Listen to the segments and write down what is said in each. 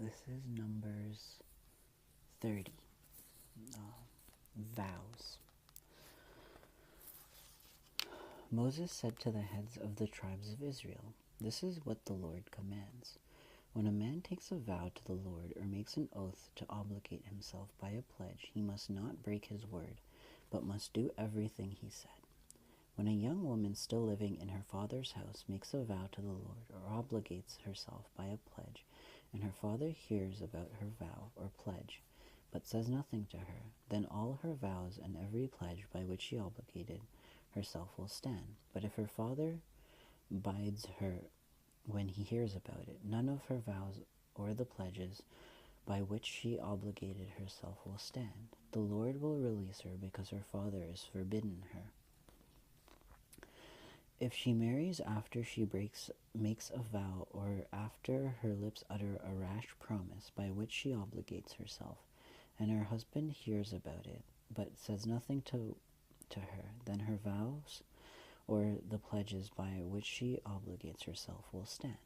This is Numbers 30. Vows. Moses said to the heads of the tribes of Israel, "This is what the Lord commands. When a man takes a vow to the Lord or makes an oath to obligate himself by a pledge, he must not break his word, but must do everything he said. When a young woman still living in her father's house makes a vow to the Lord or obligates herself by a pledge, and her father hears about her vow or pledge, but says nothing to her, then all her vows and every pledge by which she obligated herself will stand. But if her father bides her when he hears about it, none of her vows or the pledges by which she obligated herself will stand. The Lord will release her because her father has forbidden her. If she marries after she makes a vow, or after her lips utter a rash promise by which she obligates herself, and her husband hears about it, but says nothing to her, then her vows or the pledges by which she obligates herself will stand.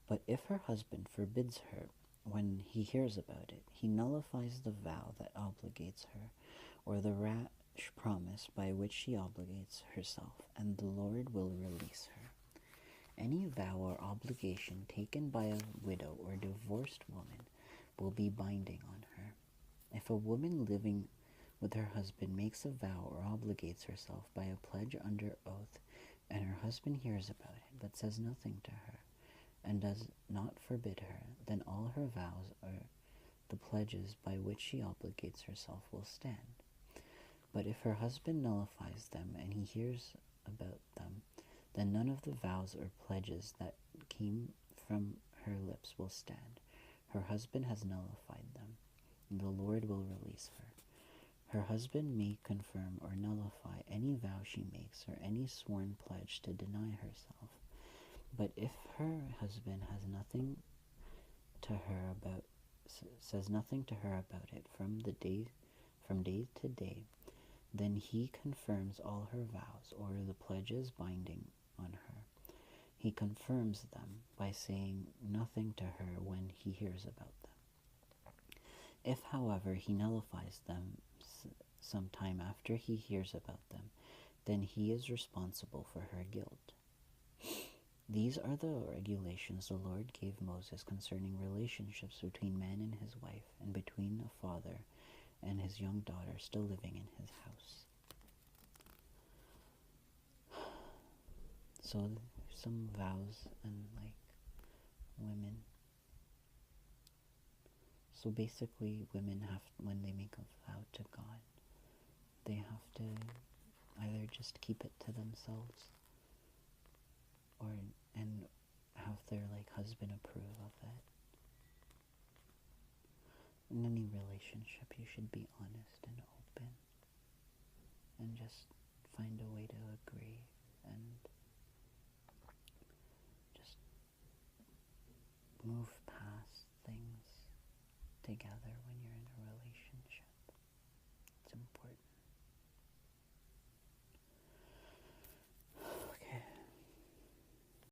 But if her husband forbids her when he hears about it, he nullifies the vow that obligates her, or the rash promise by which she obligates herself, and the Lord will release her. Any vow or obligation taken by a widow or divorced woman will be binding on her. If a woman living with her husband makes a vow or obligates herself by a pledge under oath, and her husband hears about it, but says nothing to her, and does not forbid her, then all her vows or the pledges by which she obligates herself will stand. But if her husband nullifies them and he hears about them, then none of the vows or pledges that came from her lips will stand. Her husband has nullified them, and the Lord will release her. Her husband may confirm or nullify any vow she makes or any sworn pledge to deny herself. But if her husband says nothing to her about it from day to day, then he confirms all her vows or the pledges binding on her. He confirms them by saying nothing to her when he hears about them. If, however, he nullifies them some time after he hears about them, then he is responsible for her guilt. These are the regulations the Lord gave Moses concerning relationships between man and his wife, and between a father and his young daughter still living in his house. So some vows and women. So basically women when they make a vow to God, they have to either just keep it to themselves and have their husband approve of it. In any relationship, you should be honest and open and just find a way to agree and just move past things together when you're